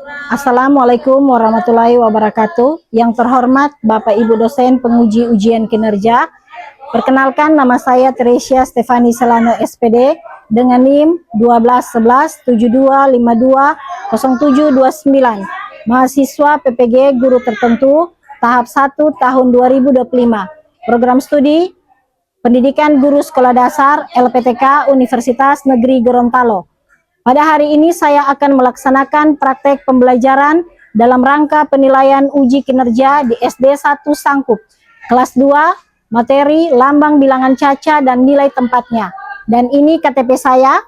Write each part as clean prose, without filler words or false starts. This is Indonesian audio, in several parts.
Assalamualaikum warahmatullahi wabarakatuh. Yang terhormat Bapak Ibu dosen penguji ujian kinerja. Perkenalkan, nama saya Teresia Stefani Selano SPD dengan NIM 121172520729. Mahasiswa PPG Guru Tertentu tahap 1 tahun 2025. Program studi Pendidikan Guru Sekolah Dasar LPTK Universitas Negeri Gorontalo. Pada hari ini saya akan melaksanakan praktek pembelajaran dalam rangka penilaian uji kinerja di SD 1 Sangkup, kelas 2, materi lambang bilangan caca dan nilai tempatnya. Dan ini KTP saya.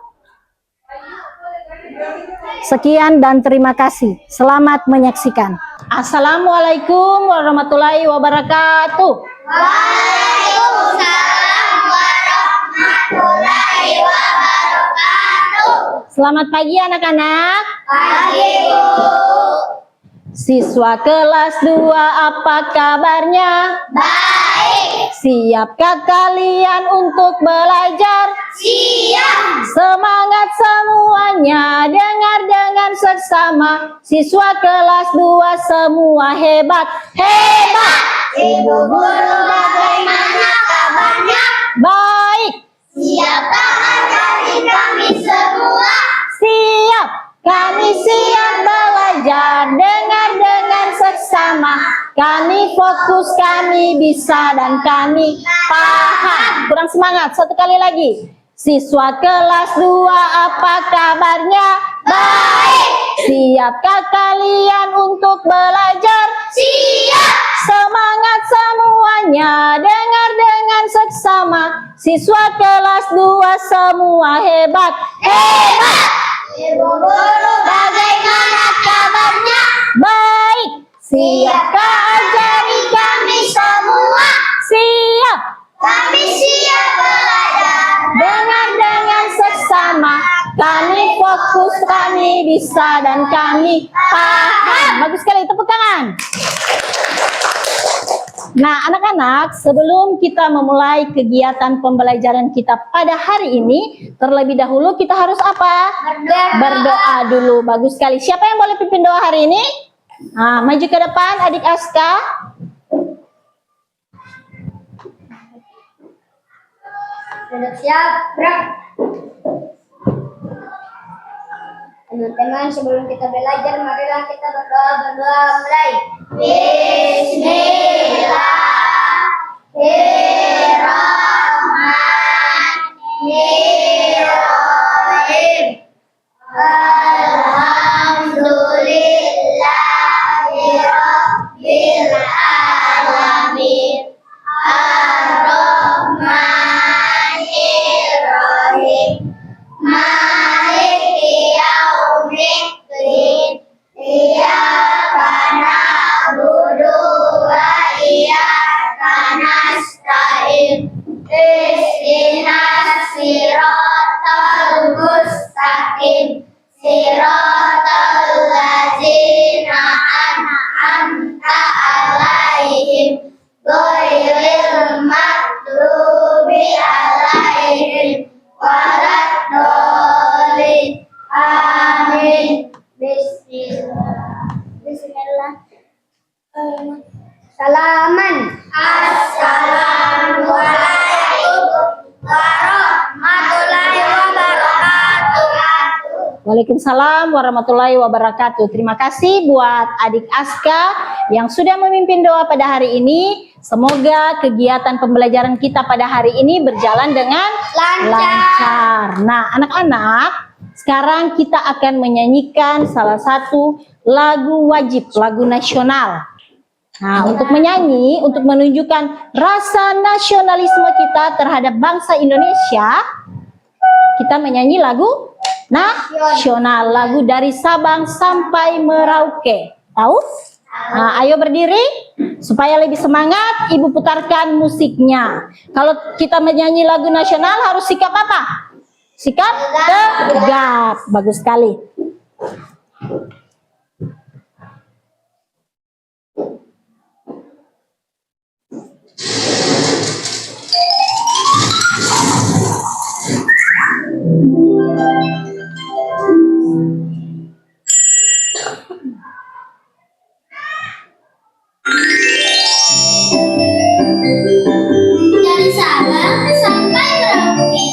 Sekian dan terima kasih. Selamat menyaksikan. Assalamualaikum warahmatullahi wabarakatuh. Waalaikumsalam warahmatullahi wabarakatuh. Selamat pagi anak-anak. Pagi, Bu. Siswa kelas 2, apa kabarnya? Baik. Siapkah kalian untuk belajar? Siap. Semangat semuanya, dengar dengan seksama. Siswa kelas 2 semua hebat. Hebat! Ibu guru bagaimana kabarnya? Baik. Siapkah ajari kami semua? Siap. Kami siap belajar, dengar dengan seksama. Kami fokus, kami bisa, dan kami paham. Kurang semangat, satu kali lagi. Siswa kelas 2, apa kabarnya? Baik. Siapkah kalian untuk belajar? Siap. Semangat semuanya, dengar dengan seksama. Siswa kelas 2 semua hebat. Hebat. Ibu guru bagaimana kabarnya? Baik. Siapkah ajari kami semua? Siap. Kami siap belajar. Dengar dengan seksama. Kami fokus, kami bisa, dan kami paham. Bagus sekali, tepuk tangan. Nah, anak-anak, sebelum kita memulai kegiatan pembelajaran kita pada hari ini, terlebih dahulu kita harus apa? Berdoa dulu. Bagus sekali. Siapa yang boleh pimpin doa hari ini? Nah, maju ke depan, adik Aska. Sudah siap, gerak. Teman-teman, sebelum kita belajar, marilah kita berdoa mulai. Bismillahirrahmanirrahim. Alhamdulillahirabbil alamin. Ar-Rahmanir-Rahim. Maliki yaumiddin. Iyyaka na'budu wa iyyaka nasta'in. Ihdinas siratal mustaqim. Siratal ladzina an'amta 'alaihim ghairil maghdubi 'alaihim waladdallin. Amin. Bismillah. Salaman. Assalamualaikum warahmatullahi wabarakatuh. Waalaikumsalam warahmatullahi wabarakatuh. Terima kasih buat adik Aska yang sudah memimpin doa pada hari ini. Semoga kegiatan pembelajaran kita pada hari ini berjalan dengan lancar. Nah, anak-anak, sekarang kita akan menyanyikan salah satu lagu wajib, lagu nasional. Nah, untuk menyanyi, untuk menunjukkan rasa nasionalisme kita terhadap bangsa Indonesia, kita menyanyi lagu nasional, lagu dari Sabang sampai Merauke. Tahu? Nah, ayo berdiri supaya lebih semangat. Ibu putarkan musiknya. Kalau kita menyanyi lagu nasional harus sikap apa? Sikap tegap. Bagus sekali. Dari Sabang sampai Merauke.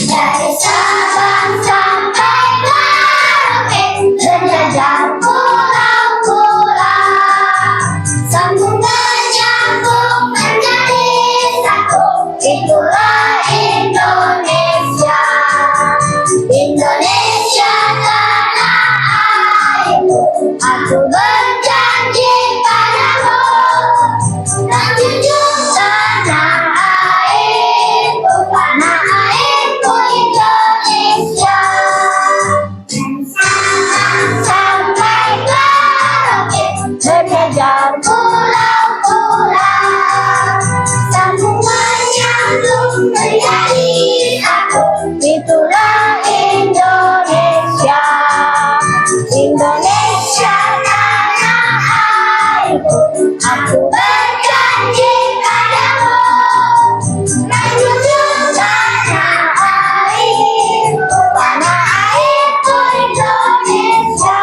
Dari Sabang sampai Merauke, berjajah pulau-pulau, sambung menyambung menjadi satu. Itulah Indonesia, Indonesia tanah airku. Aku berjanji padamu, tak junjung tanah airku, tanah airku Indonesia. Sampai Merauke, berjajar pulau-pulau, sambung menyambung menjadi satu. Itulah Indonesia, Indonesia tanah airku. Aku berjanji padamu, tak junjung tanah airku, tanah airku Indonesia.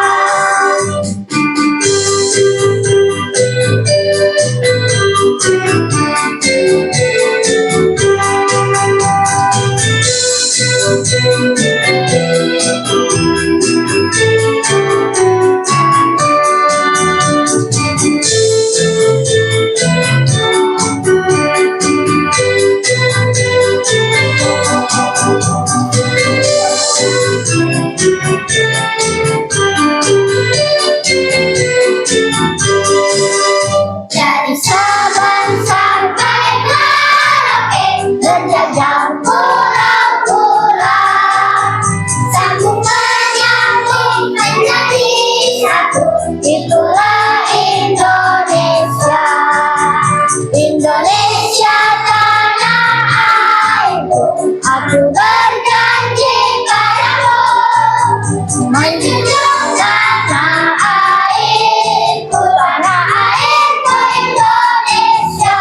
Dari Sabang sampai Merauke, berjajah pulau-pulau, sambung menyambung menjadi satu. Itulah Indonesia, Indonesia tanah airku. Aku berjanji padamu, menjunjung tanah airku, tanah airku Indonesia.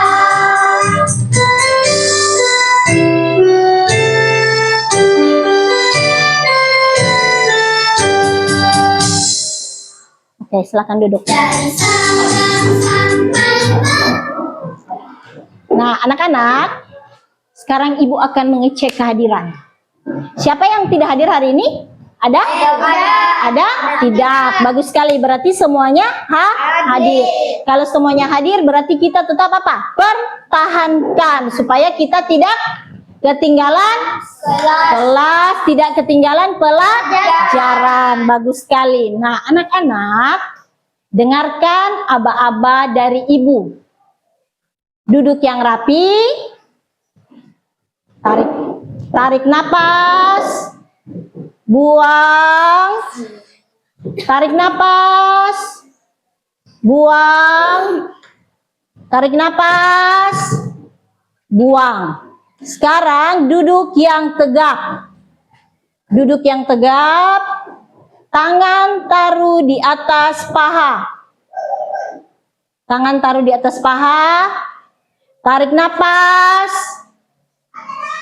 Oke, silakan duduk. Dari Sabang sampai Nah, anak-anak, sekarang Ibu akan mengecek kehadiran. Siapa yang tidak hadir hari ini? Ada? Ada? Tidak. Bagus sekali. Berarti semuanya hadir. Kalau semuanya hadir, berarti kita tetap apa? Pertahankan supaya kita tidak ketinggalan kelas, tidak ketinggalan pelajaran. Bagus sekali. Nah, anak-anak, dengarkan aba-aba dari Ibu. Duduk yang rapi. Tarik napas. Buang. Tarik napas. Buang. Tarik napas. Buang. Sekarang duduk yang tegap. Duduk yang tegap. Tangan taruh di atas paha. Tangan taruh di atas paha. Tarik napas.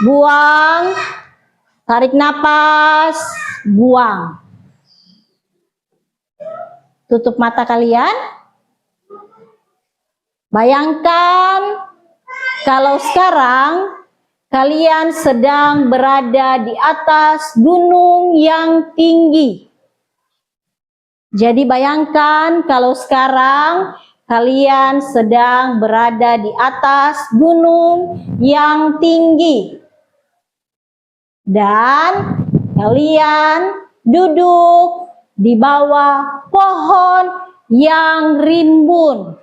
Buang. Tarik napas. Buang. Tutup mata kalian. Bayangkan kalau sekarang kalian sedang berada di atas gunung yang tinggi. Jadi bayangkan kalau sekarang kalian sedang berada di atas gunung yang tinggi. Dan kalian duduk di bawah pohon yang rimbun.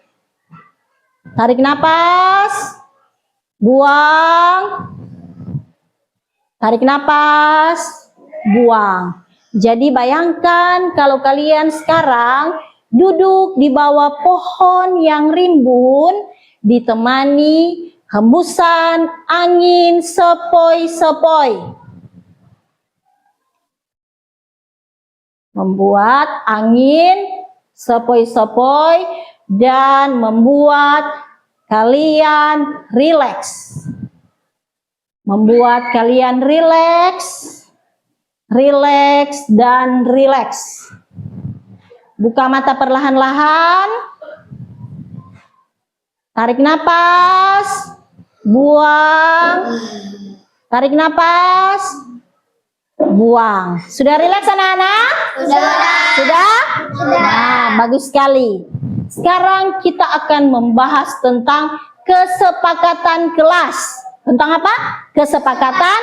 Tarik napas. Buang. Tarik napas. Buang. Jadi bayangkan kalau kalian sekarang duduk di bawah pohon yang rimbun, ditemani hembusan angin sepoi-sepoi. Membuat angin sepoi-sepoi dan membuat kalian rileks. Membuat kalian rileks, rileks dan rileks. Buka mata perlahan-lahan. Tarik napas, buang. Tarik napas, buang. Sudah rileks anak-anak? Sudah? Nah, bagus sekali. Sekarang kita akan membahas tentang kesepakatan kelas. Tentang apa? Kesepakatan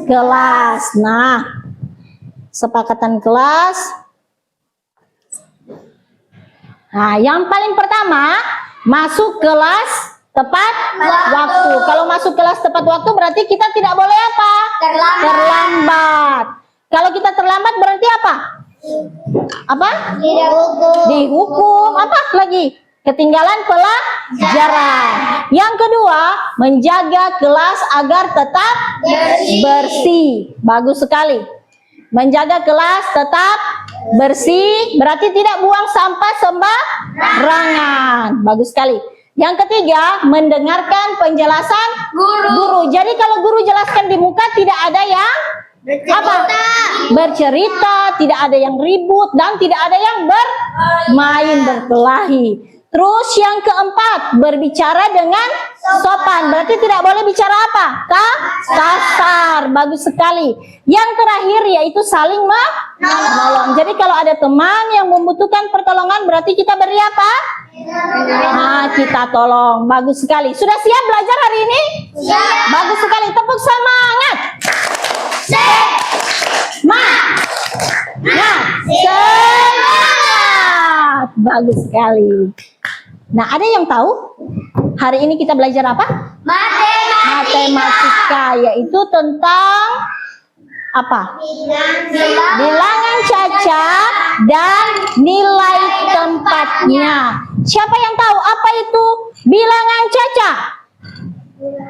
kelas. Nah, kesepakatan kelas. Nah, yang paling pertama, masuk kelas tepat waktu. Kalau masuk kelas tepat waktu berarti kita tidak boleh apa? Terlambat. Kalau kita terlambat berarti apa? Apa? Dihukum. Apa lagi? Ketinggalan pelajaran. Yang kedua, menjaga kelas agar tetap bersih. Bagus sekali. Menjaga kelas tetap bersih berarti tidak buang sampah sembarangan. Bagus sekali. Yang ketiga, mendengarkan penjelasan guru. Jadi kalau guru jelaskan di muka tidak ada yang bercerita, tidak ada yang ribut dan tidak ada yang bermain berkelahi. Terus yang keempat, berbicara dengan sopan. Berarti tidak boleh bicara apa? Kasar. Bagus sekali. Yang terakhir yaitu saling menolong. Jadi kalau ada teman yang membutuhkan pertolongan berarti kita beri apa? Nah, kita tolong. Bagus sekali. Sudah siap belajar hari ini? Siap. Bagus sekali. Tepuk semangat. Semangat. Bagus sekali. Nah, ada yang tahu hari ini kita belajar apa? Matematika, yaitu tentang apa? Bilangan cacat dan nilai tempatnya. Siapa yang tahu apa itu bilangan cacat?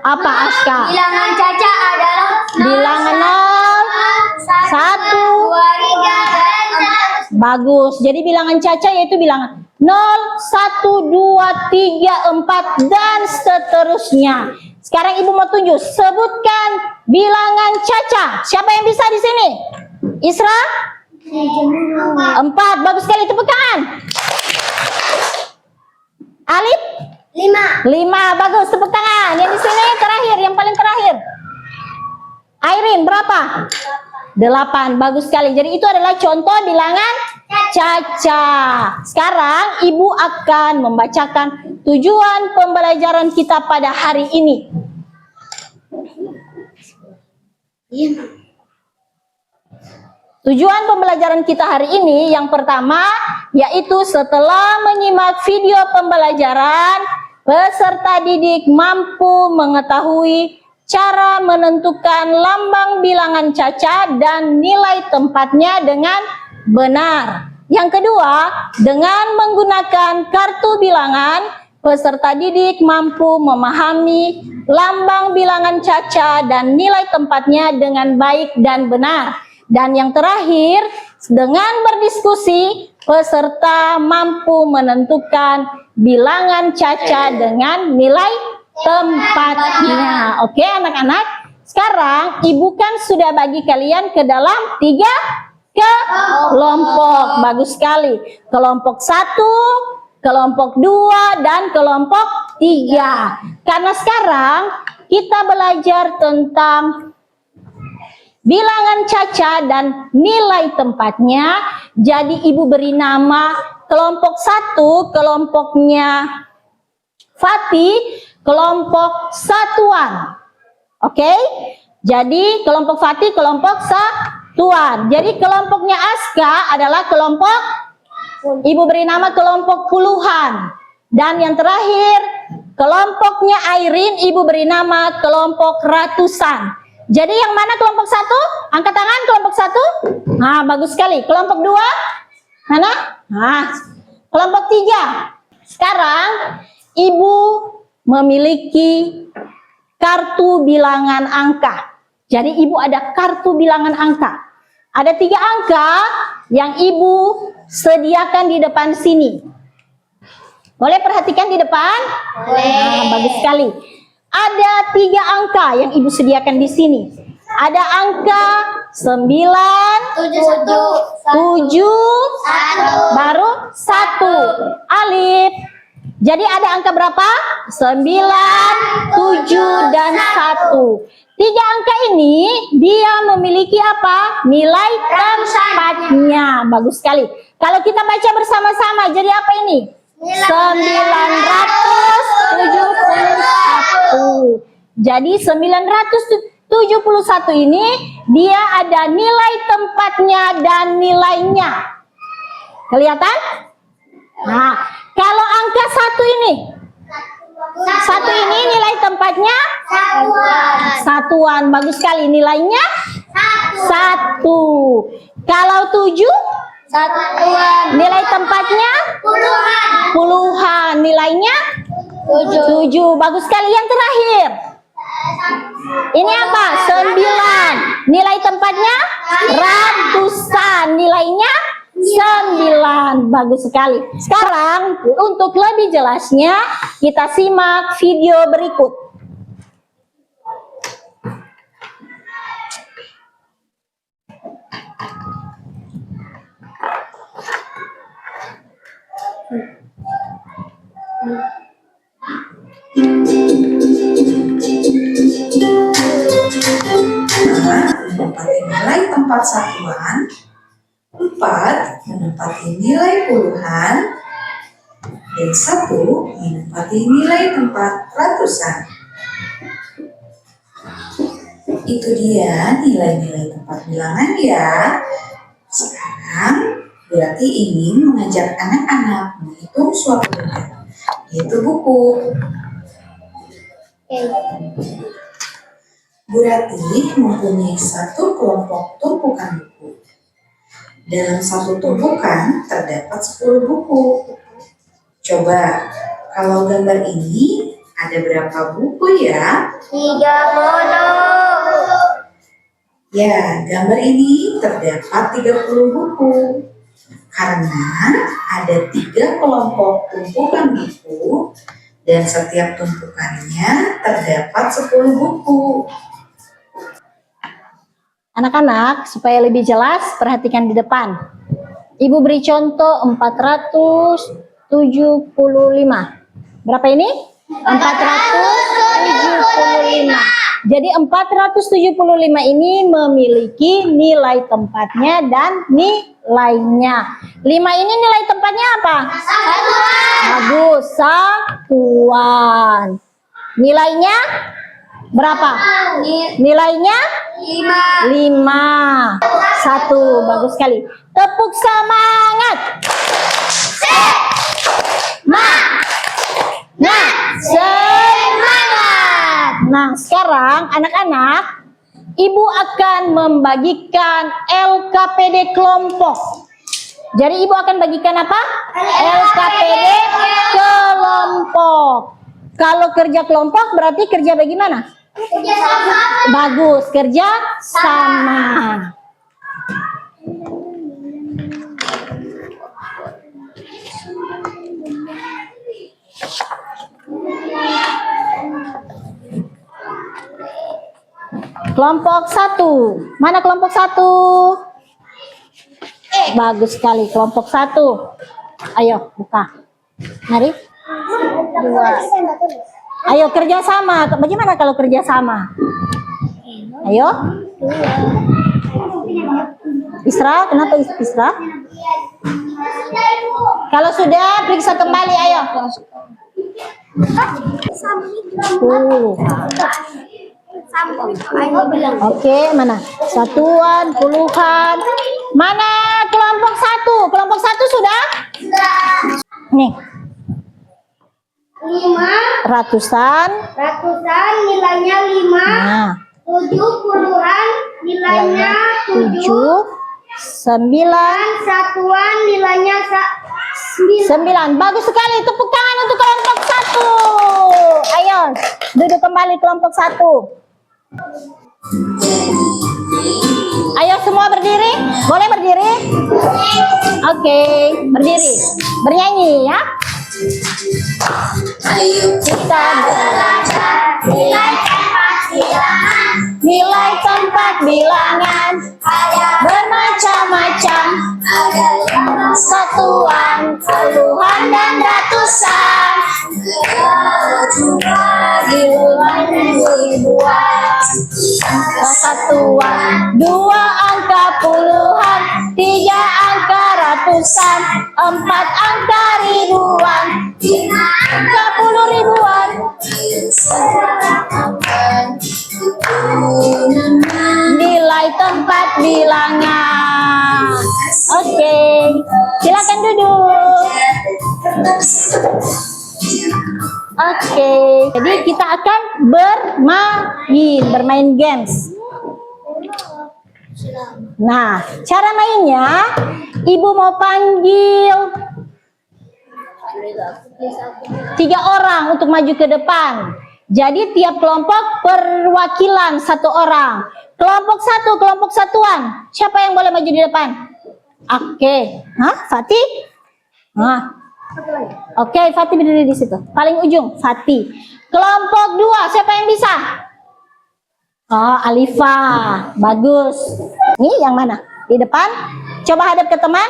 Apa, Aska? Bilangan cacat adalah Bilangan 0, 1. Bagus. Jadi bilangan cacat yaitu bilangan 0, 1, 2, 3, 4 dan seterusnya. Sekarang Ibu mau tunjuk, sebutkan bilangan cacat. Siapa yang bisa di sini? Isra? 4. Bagus sekali, tepuk tangan. Alif? 5. Bagus, tepuk tangan. Yang di sini terakhir, yang paling terakhir. Airin berapa? 8. Bagus sekali. Jadi itu adalah contoh bilangan cacat. Sekarang Ibu akan membacakan tujuan pembelajaran kita pada hari ini. Tujuan pembelajaran kita hari ini yang pertama yaitu setelah menyimak video pembelajaran, peserta didik mampu mengetahui cara menentukan lambang bilangan cacat dan nilai tempatnya dengan benar. Yang kedua, dengan menggunakan kartu bilangan, peserta didik mampu memahami lambang bilangan cacat dan nilai tempatnya dengan baik dan benar. Dan yang terakhir, dengan berdiskusi, peserta mampu menentukan bilangan cacat dengan nilai tempatnya. Oke anak-anak, sekarang Ibu kan sudah bagi kalian ke dalam 3 kelompok. Bagus sekali. Kelompok 1, kelompok 2, dan kelompok 3. Karena sekarang kita belajar tentang bilangan cacat dan nilai tempatnya. Jadi Ibu beri nama kelompok 1, kelompoknya Fatih, kelompok satuan. Oke? Jadi kelompok Fatih, kelompok satuan. Jadi kelompoknya Aska adalah kelompok, Ibu beri nama kelompok puluhan. Dan yang terakhir, kelompoknya Airin, Ibu beri nama kelompok ratusan. Jadi yang mana kelompok 1? Angkat tangan kelompok 1. Nah, bagus sekali. Kelompok 2? Mana? Nah, kelompok 3. Sekarang Ibu memiliki kartu bilangan angka. Jadi Ibu ada kartu bilangan angka. Ada 3 angka yang Ibu sediakan di depan sini. Boleh perhatikan di depan? Nah, bagus sekali. Ada 3 angka yang Ibu sediakan di sini. Ada angka 9, 7, baru 1. Alif. Jadi ada angka berapa? 9, 7, dan 1. 3 angka ini dia memiliki apa? Nilai tempatnya. Bagus sekali. Kalau kita baca bersama-sama, jadi apa ini? 971. Jadi 971 ini dia ada nilai tempatnya dan nilainya. Kelihatan? Nah, kalau angka 1 ini, 1 ini nilai tempatnya satuan. Bagus sekali, nilainya 1. Kalau 7, Satuan. nilai tempatnya puluhan, nilainya 7. Bagus sekali. Yang terakhir, ini apa? 9, nilai tempatnya ratusan, nilainya 9. Bagus sekali. Sekarang untuk lebih jelasnya kita simak video berikut. Menempati nilai tempat satuan, 4 menempati nilai puluhan, dan 1 menempati nilai tempat ratusan. Itu dia nilai-nilai tempat bilangan ya. Sekarang berarti ingin mengajak anak-anak menghitung suatu benda, yaitu buku. Bu Ratih mempunyai satu kelompok tumpukan buku. Dalam satu tumpukan terdapat 10 buku. Coba, kalau gambar ini ada berapa buku ya? 30. Ya, gambar ini terdapat 30 buku. Karena ada 3 kelompok tumpukan buku dan setiap tumpukannya terdapat 10 buku. Anak-anak, supaya lebih jelas, perhatikan di depan. Ibu beri contoh 475. Berapa ini? 475. Jadi 475 ini memiliki nilai tempatnya dan nilainya. 5 ini nilai tempatnya apa? Bagus, satuan. Nilainya berapa? Nilainya 5. 1. Bagus sekali. Tepuk semangat. Semangat. Nah, sekarang anak-anak, Ibu akan membagikan LKPD kelompok. Jadi Ibu akan bagikan apa? LKPD kelompok. Kalau kerja kelompok berarti kerja bagaimana? Bagus, kerja sama. Kelompok 1. Mana kelompok 1? Bagus sekali, kelompok 1. Ayo, buka. Mari. 2. Ayo kerja sama. Bagaimana kalau kerja sama? Ayo. Isra, kenapa Isra? Kalau sudah, periksa kembali, ayo. Oke, mana? Satuan, puluhan. Mana kelompok 1? Kelompok 1 sudah? Nih. 5. Ratusan. Nilainya 5. Nah. 7 puluhan nilainya 7. 9. Satuan nilainya 9. Bagus sekali. Tepuk tangan untuk kelompok 1. Ayo, duduk kembali kelompok 1. Ayo semua berdiri. Boleh berdiri? Oke, berdiri. Bernyanyi ya. Ayo kita belajar nilai tempat bilangan. Nilai tempat bilangan Ada bermacam-macam, ada lima satuan, puluhan dan ratusan, ribuan ribuan. satuan, dua angka puluhan, tiga angka ratusan, empat angka ribuan, Lima angka puluh ribuan. Nilai tempat bilangan. Oke, silakan duduk. Oke, jadi kita akan bermain games. Nah, cara mainnya, ibu mau panggil 3 orang untuk maju ke depan. Jadi tiap kelompok perwakilan 1 orang. Kelompok 1, kelompok satuan. Siapa yang boleh maju di depan? Oke. Hah, Fatih? Oke, Fatih berdiri di situ. Paling ujung, Fatih. Kelompok 2, siapa yang bisa? Oh, Alifa. Bagus. Nih yang mana? Di depan. Coba hadap ke teman.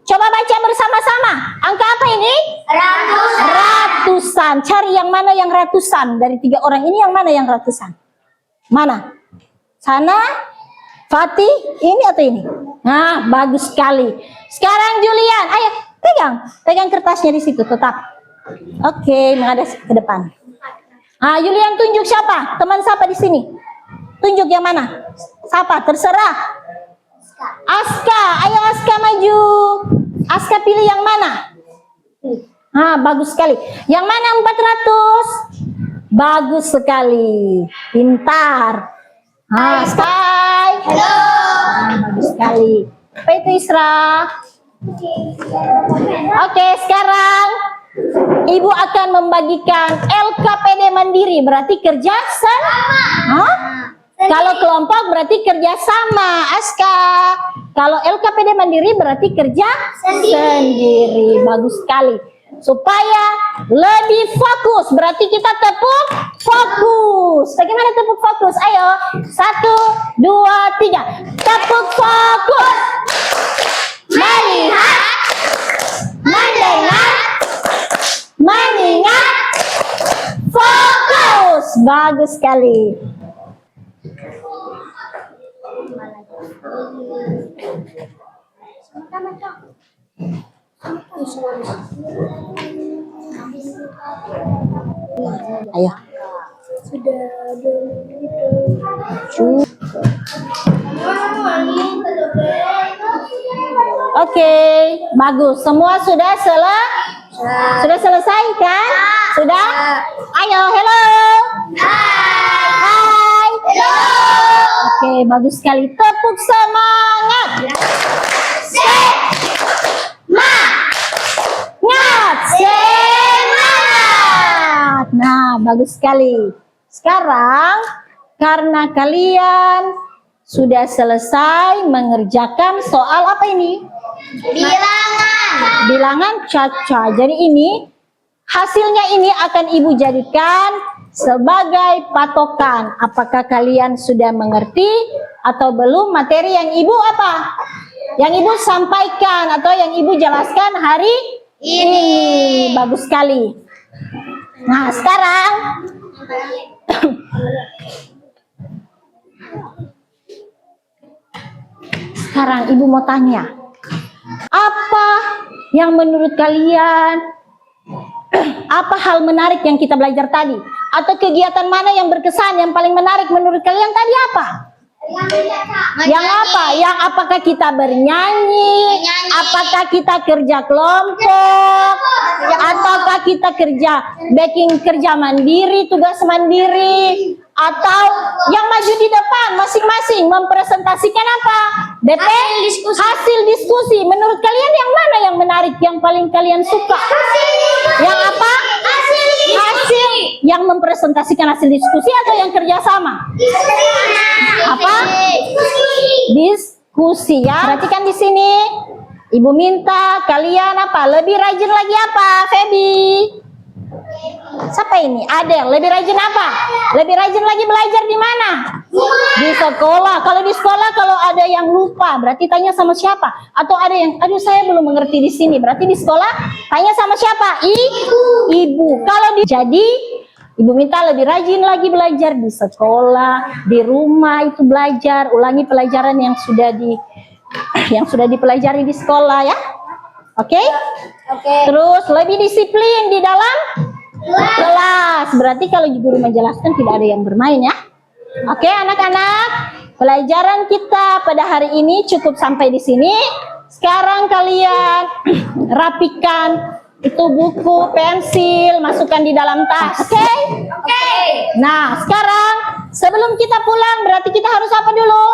Coba baca bersama-sama. Angka apa ini? Ratusan. Cari yang mana yang ratusan. Dari 3 orang ini yang mana yang ratusan? Mana? Sana? Fatih? Ini atau ini? Nah, bagus sekali. Sekarang Julian. Ayo, pegang. Pegang kertasnya di situ tetap. Oke, menghadap ke depan. Ah, Julian tunjuk siapa? Teman siapa di sini? Tunjuk yang mana? Siapa? Terserah. Aska, ayo Aska maju. Aska pilih yang mana? Bagus sekali. Yang mana 400? Bagus sekali. Pintar. Sky. Halo. Bagus sekali. Apa itu Isra? Oke, sekarang Ibu akan membagikan LKPD mandiri. Berarti kerja sama. Kalau kelompok berarti kerja sama, Aska. Kalau LKPD mandiri berarti kerja sendiri. Bagus sekali. Supaya lebih fokus, berarti kita tepuk fokus. Bagaimana tepuk fokus? Ayo, 1, 2, 3. Tepuk fokus. Melihat, mendengar, mengingat, fokus. Bagus sekali. Ayo. Oke, bagus. Semua sudah sudah selesai kan? Sudah? Ayo, hello. Hai. Hello. Oke, bagus sekali. Tepuk semangat. Semangat. Nah, bagus sekali. Sekarang karena kalian sudah selesai mengerjakan soal apa ini? Bilangan caca. Jadi ini hasilnya ini akan Ibu jadikan sebagai patokan. Apakah kalian sudah mengerti atau belum materi yang Ibu apa? Yang Ibu sampaikan atau yang Ibu jelaskan hari ini. Bagus sekali. Nah, sekarang Ibu mau tanya, apa yang menurut kalian, apa hal menarik yang kita belajar tadi? Atau kegiatan mana yang berkesan, yang paling menarik menurut kalian tadi apa? Yang apa? Yang apakah kita bernyanyi? Apakah kita kerja kelompok? Ataukah kita kerja mandiri, tugas mandiri? Atau yang maju di depan masing-masing mempresentasikan apa? Hasil diskusi. Menurut kalian yang mana yang menarik, yang paling kalian suka? Yang apa? Hasil yang mempresentasikan hasil diskusi atau yang kerjasama? Apa? Diskusi ya. Perhatikan di sini. Ibu minta kalian apa? Lebih rajin lagi apa, Feby? Siapa ini? Adel. Lebih rajin apa? Lebih rajin lagi belajar di mana? Di sekolah. Kalau di sekolah, kalau ada yang lupa, berarti tanya sama siapa? Atau ada yang, aduh saya belum mengerti di sini. Berarti di sekolah, tanya sama siapa? Ibu. Kalau jadi, ibu minta lebih rajin lagi belajar di sekolah, di rumah itu belajar, ulangi pelajaran yang sudah dipelajari di sekolah ya. Oke? Oke. Terus lebih disiplin di dalam kelas. Berarti kalau guru menjelaskan tidak ada yang bermain ya. Oke, anak-anak, pelajaran kita pada hari ini cukup sampai di sini. Sekarang kalian rapikan itu buku, pensil, masukkan di dalam tas. Oke? Oke. Nah, sekarang sebelum kita pulang berarti kita harus apa dulu?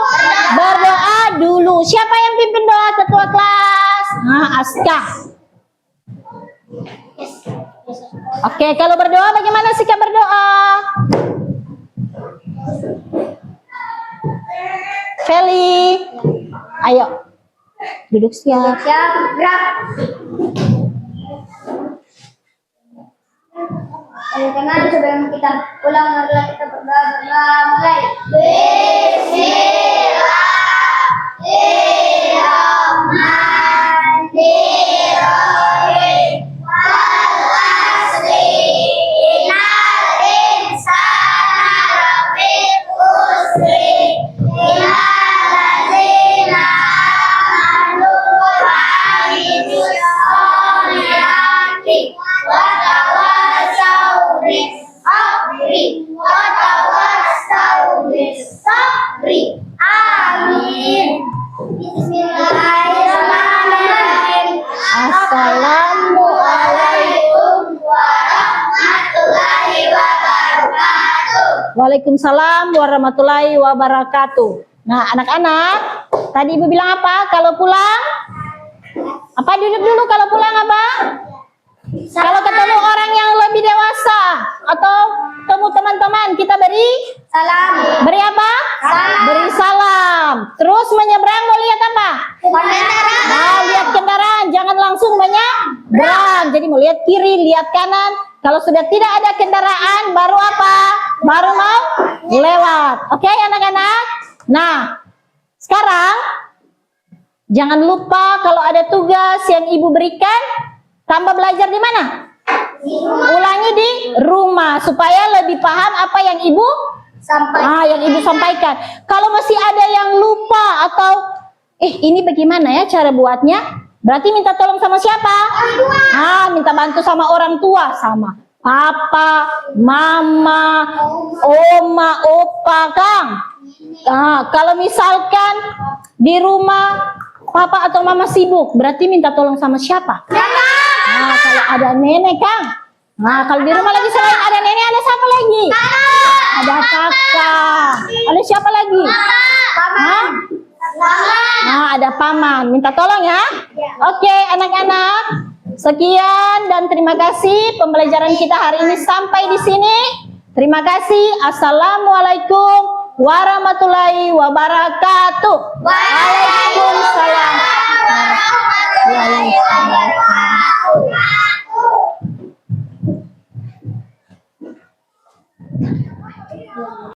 Berdoa dulu. Siapa yang pimpin doa, ketua kelas? Nah, Aska. Oke, kalau berdoa bagaimana sikap berdoa? Feli, ayo duduk siap. Siap, gerak. Teman-teman, sebelum kita pulang, marilah kita berdoa mulai. Bismillahirrahmanirrahim. Wal asri, innal insana lafi khusri. Illal ladzina amanu wa amilus sholihati wa tawassau bis sabri wa tawassau bis sabri. Amin. Bismillahirrahmanirrahim. Assalamualaikum warahmatullahi wabarakatuh. Waalaikumsalam warahmatullahi wabarakatuh. Nah, anak-anak, tadi ibu bilang apa? Kalau pulang, apa duduk dulu kalau pulang apa? Kalau ketemu orang yang lebih dewasa atau ketemu teman-teman, kita beri Salam. beri apa? Salam. Beri salam. Terus menyeberang mau lihat apa? Kendaraan. Nah, lihat kendaraan, jangan langsung menyeberang. Jadi mau lihat kiri, lihat kanan. Kalau sudah tidak ada kendaraan, baru apa? Baru mau lewat. Oke, anak-anak? Nah, sekarang jangan lupa kalau ada tugas yang ibu berikan, tambah belajar di mana? Ulangi di rumah supaya lebih paham apa yang ibu sampaikan. Kalau masih ada yang lupa atau ini bagaimana ya cara buatnya? Berarti minta tolong sama siapa? Minta bantu sama orang tua, sama papa, mama, oma, opa, Kang. Kalau misalkan di rumah papa atau mama sibuk, berarti minta tolong sama siapa? Kalau ada nenek, Kang. Kalau di rumah lagi selain ada nenek, ada siapa lagi? Ada kakak. Ada siapa lagi? Ada paman. Minta tolong ya. Oke, anak-anak. Sekian dan terima kasih pembelajaran kita hari ini sampai di sini. Terima kasih. Assalamualaikum warahmatullahi wabarakatuh. Waalaikumsalam.